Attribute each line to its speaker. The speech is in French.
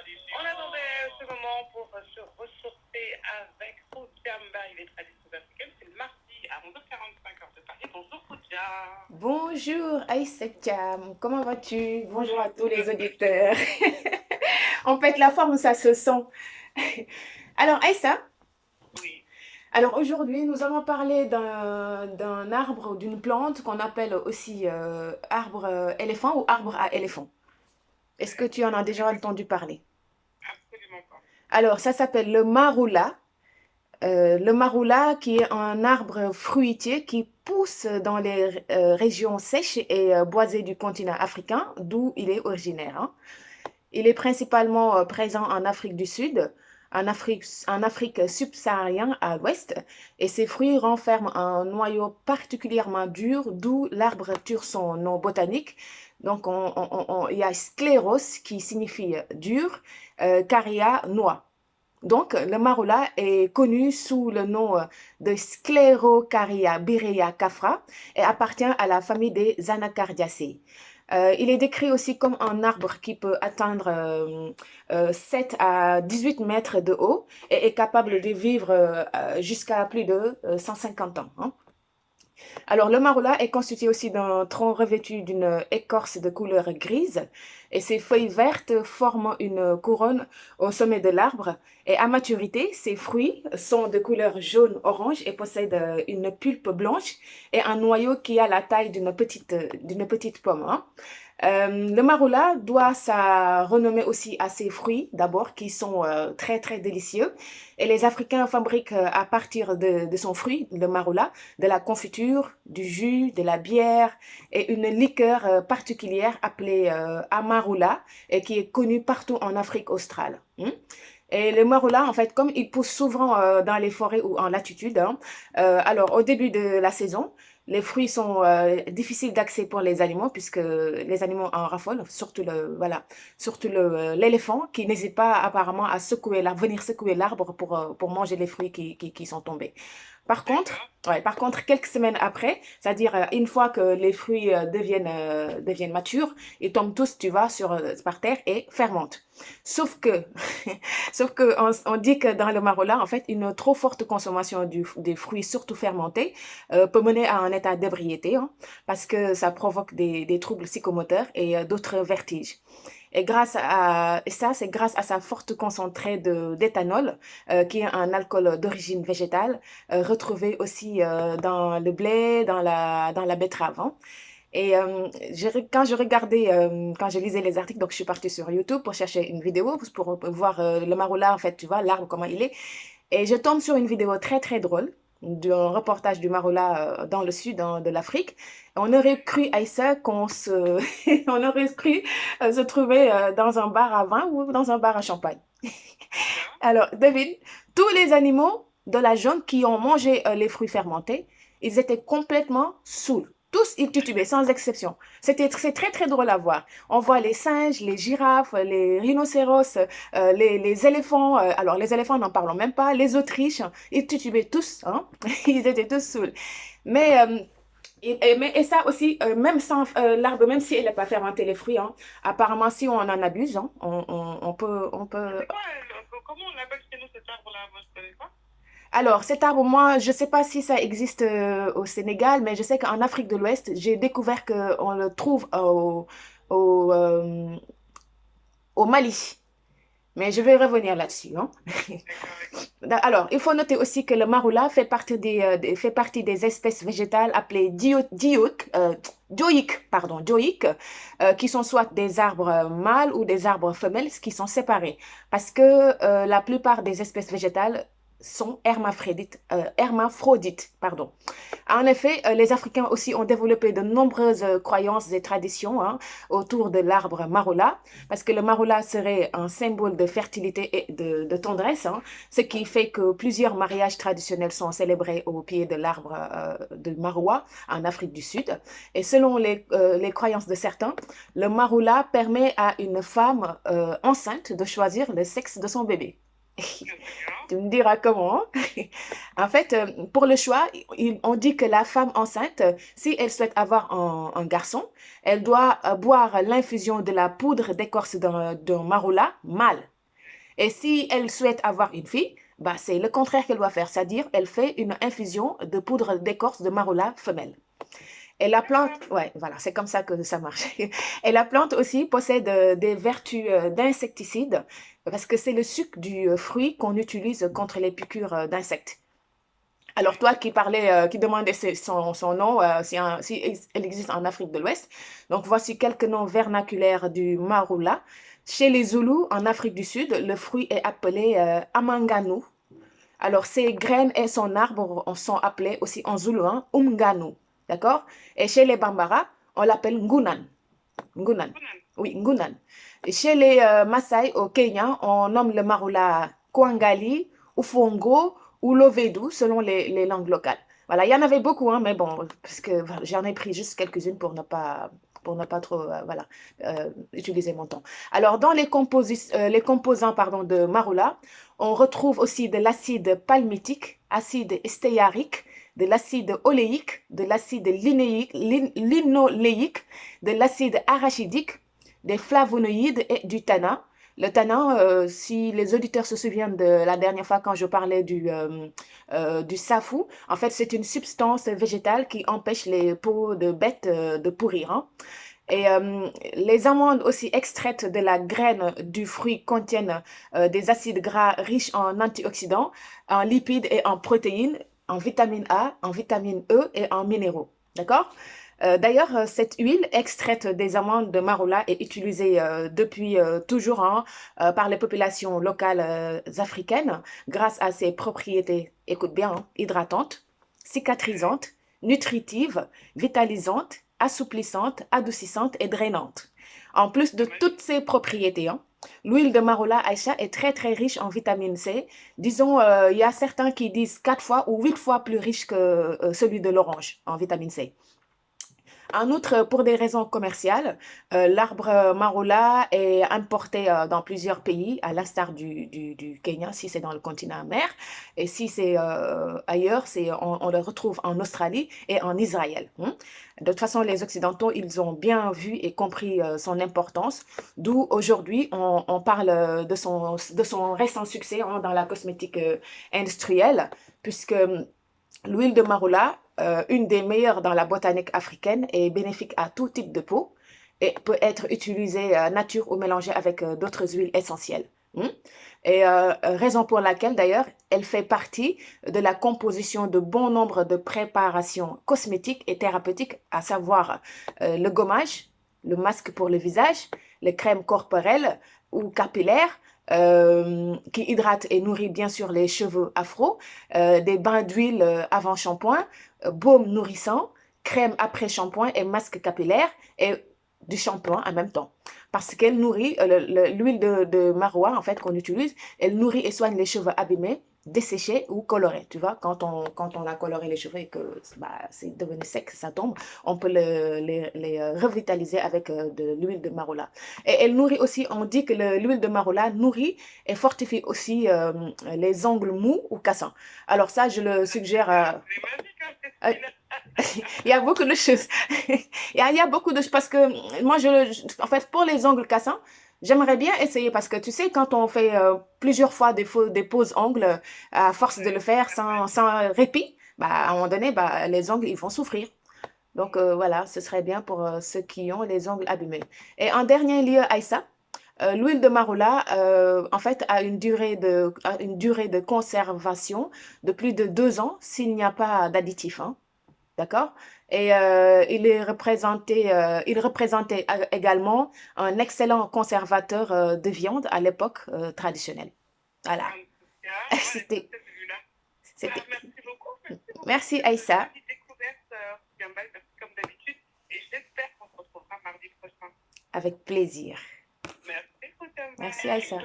Speaker 1: On attendait ce moment pour se ressourcer avec Khoudia Mbaye, les traditions africaines. C'est le mardi à 11h45 heure de Paris. Bonjour Khoudia.
Speaker 2: Bonjour Aïssa Thiam, comment vas-tu? Bonjour à tous les auditeurs. On pète la forme, ça se sent. Alors Aïssa,
Speaker 1: Oui.
Speaker 2: alors aujourd'hui nous allons parler d'un arbre ou d'une plante qu'on appelle aussi arbre éléphant ou arbre à éléphant. Est-ce que tu en as déjà entendu parler?
Speaker 1: Absolument pas.
Speaker 2: Alors ça s'appelle le maroula. Le maroula qui est un arbre fruitier qui pousse dans les régions sèches et boisées du continent africain, d'où il est originaire, hein. Il est principalement présent en Afrique du Sud, en Afrique subsaharienne à l'ouest, et ses fruits renferment un noyau particulièrement dur, d'où l'arbre tire son nom botanique. Donc, il y a sclérose qui signifie dur, caria, noix. Donc, le maroula est connu sous le nom de Sclerocaria birea cafra et appartient à la famille des Anacardiacées. Il est décrit aussi comme un arbre qui peut atteindre 7 à 18 mètres de haut et est capable de vivre jusqu'à plus de 150 ans, hein. Alors, le maroula est constitué aussi d'un tronc revêtu d'une écorce de couleur grise et ses feuilles vertes forment une couronne au sommet de l'arbre. Et à maturité, ses fruits sont de couleur jaune-orange et possèdent une pulpe blanche et un noyau qui a la taille d'une petite pomme, hein. Le maroula doit sa renommée aussi à ses fruits, d'abord, qui sont très, très délicieux. Et les Africains fabriquent à partir de son fruit, le maroula, de la confiture, du jus, de la bière et une liqueur particulière appelée amarula et qui est connue partout en Afrique australe, hein. Et le maroula, en fait, comme il pousse souvent dans les forêts ou en latitude, hein, alors au début de la saison, les fruits sont difficiles d'accès pour les animaux puisque les animaux en raffolent, surtout l'éléphant qui n'hésite pas apparemment à venir secouer l'arbre pour manger les fruits qui sont tombés. Par contre,
Speaker 1: D'accord.
Speaker 2: par contre, quelques semaines après, c'est-à-dire une fois que les fruits deviennent matures, ils tombent tous, tu vois, par terre et fermentent. Sauf que, sauf que on dit que dans le marola, en fait, une trop forte consommation des fruits, surtout fermentés, peut mener à un état d'ébriété, hein, parce que ça provoque des troubles psychomoteurs et d'autres vertiges. Et ça, c'est grâce à sa forte concentrée d'éthanol, qui est un alcool d'origine végétale, retrouvé aussi dans le blé, dans la betterave, hein. Et quand je lisais les articles, donc je suis partie sur YouTube pour chercher une vidéo pour voir le maroula, en fait, tu vois, l'arbre, comment il est. Et je tombe sur une vidéo très, très drôle d'un reportage du maroula dans le sud de l'Afrique. On aurait cru, Aïssa, on aurait cru se trouver dans un bar à vin ou dans un bar à champagne.
Speaker 1: D'accord.
Speaker 2: Alors, devine, tous les animaux de la jungle qui ont mangé les fruits fermentés, ils étaient complètement saouls. Tous, ils titubaient, sans exception. C'est très, très drôle à voir. On voit les singes, les girafes, les rhinocéros, les éléphants. Alors, les éléphants, n'en parlons même pas. Les autruches, ils titubaient tous, hein. Ils étaient tous saouls. Mais, et ça aussi, même sans l'arbre, même si elle n'est pas fermentée, les fruits, hein, apparemment, si on en abuse, hein, on peut.
Speaker 1: C'est quoi, comment on appelle chez nous cet arbre-là? Moi, je connais pas.
Speaker 2: Alors, cet arbre, moi, je ne sais pas si ça existe au Sénégal, mais je sais qu'en Afrique de l'Ouest, j'ai découvert qu'on le trouve au, euh, au Mali. Mais je vais revenir là-dessus, hein.
Speaker 1: D'accord, d'accord.
Speaker 2: Alors, il faut noter aussi que le maroula fait partie des espèces végétales appelées dioïques, qui sont soit des arbres mâles ou des arbres femelles qui sont séparés. Parce que la plupart des espèces végétales sont hermaphrodites, pardon. En effet, les Africains aussi ont développé de nombreuses croyances et traditions, hein, autour de l'arbre maroula, parce que le maroula serait un symbole de fertilité et de tendresse, hein, ce qui fait que plusieurs mariages traditionnels sont célébrés au pied de l'arbre de maroua en Afrique du Sud. Et selon les croyances de certains, le maroula permet à une femme enceinte de choisir le sexe de son bébé.
Speaker 1: D'accord.
Speaker 2: Tu me diras comment, hein. En fait, pour le choix, on dit que la femme enceinte, si elle souhaite avoir un garçon, elle doit boire l'infusion de la poudre d'écorce d'un maroula mâle. Et si elle souhaite avoir une fille, bah, c'est le contraire qu'elle doit faire, c'est-à-dire elle fait une infusion de poudre d'écorce de marula femelle. Et la plante, ouais, voilà, c'est comme ça que ça marche. Et la plante aussi possède des vertus d'insecticide parce que c'est le sucre du fruit qu'on utilise contre les piqûres d'insectes. Alors toi qui parlais, qui demandais son nom, si elle existe en Afrique de l'Ouest, donc voici quelques noms vernaculaires du marula. Chez les Zoulous, en Afrique du Sud, le fruit est appelé amanganu. Alors ses graines et son arbre sont appelés aussi en zoulou, hein, umganu, d'accord? Et chez les Bambara, on l'appelle ngunan. Ngunan. Oui, ngunan. Et chez les Maasai au Kenya, on nomme le marula kwangali, ufongo ou lovedu selon les langues locales. Voilà, il y en avait beaucoup, hein, mais bon, parce que voilà, j'en ai pris juste quelques-unes pour ne pas trop voilà, utiliser mon temps. Alors, dans les composants pardon, de marula, on retrouve aussi de l'acide palmitique, acide stéarique, de l'acide oléique, de l'acide linoléique, de l'acide arachidique, des flavonoïdes et du tanin. Le tanin, si les auditeurs se souviennent de la dernière fois quand je parlais du safou, en fait, c'est une substance végétale qui empêche les peaux de bêtes de pourrir. Hein. Et les amandes aussi extraites de la graine du fruit contiennent des acides gras riches en antioxydants, en lipides et en protéines, en vitamine A, en vitamine E et en minéraux. D'accord? D'ailleurs, cette huile extraite des amandes de marula est utilisée depuis toujours hein, par les populations locales africaines grâce à ses propriétés, écoute bien, hein, hydratantes, cicatrisantes, nutritives, vitalisantes, assouplissante, adoucissante et drainante. En plus de toutes ces propriétés, hein, l'huile de marula Aïcha est très très riche en vitamine C. Disons, il y a certains qui disent 4 fois ou 8 fois plus riche que celui de l'orange en vitamine C. En outre, pour des raisons commerciales, l'arbre marula est importé dans plusieurs pays, à l'instar du Kenya, si c'est dans le continent mer, et si c'est ailleurs, on le retrouve en Australie et en Israël. Hein. De toute façon, les Occidentaux, ils ont bien vu et compris son importance, d'où aujourd'hui, on parle de son récent succès hein, dans la cosmétique industrielle, puisque l'huile de marula, une des meilleures dans la botanique africaine, est bénéfique à tout type de peau et peut être utilisée nature ou mélangée avec d'autres huiles essentielles. Et raison pour laquelle d'ailleurs elle fait partie de la composition de bon nombre de préparations cosmétiques et thérapeutiques, à savoir le gommage, le masque pour le visage, les crèmes corporelles ou capillaires, qui hydrate et nourrit bien sûr les cheveux afro, des bains d'huile avant shampoing, baume nourrissant, crème après shampoing et masque capillaire et du shampoing en même temps. Parce qu'elle nourrit, l'huile de maroua en fait qu'on utilise, elle nourrit et soigne les cheveux abîmés, desséchés ou colorés. Tu vois, quand on a coloré les cheveux et que bah, c'est devenu sec, ça tombe, on peut les revitaliser avec de l'huile de maroula. Et elle nourrit aussi, on dit que l'huile de maroula nourrit et fortifie aussi les ongles mous ou cassants. Alors ça, je le suggère. Il y a beaucoup de choses. Il y a beaucoup de choses parce que moi, en fait, pour les ongles cassants, j'aimerais bien essayer parce que tu sais, quand on fait plusieurs fois des poses ongles, à force de le faire sans répit, bah, à un moment donné, bah, les ongles, ils vont souffrir. Donc voilà, ce serait bien pour ceux qui ont les ongles abîmés. Et en dernier lieu, Aïssa, l'huile de marula, en fait, a une durée de conservation de plus de 2 ans s'il n'y a pas d'additif. Hein. D'accord? Et il représentait également un excellent conservateur de viande à l'époque traditionnelle. Voilà.
Speaker 1: En tout cas, moi,
Speaker 2: C'était,
Speaker 1: cette vue-là.
Speaker 2: c'était.
Speaker 1: Merci beaucoup. Merci beaucoup.
Speaker 2: Merci,
Speaker 1: C'est une
Speaker 2: Aïssa.
Speaker 1: petite découverte, Gambal, merci comme d'habitude. Et j'espère qu'on se retrouvera mardi prochain.
Speaker 2: Avec plaisir.
Speaker 1: Merci, Gambal.
Speaker 2: Merci, Aïssa.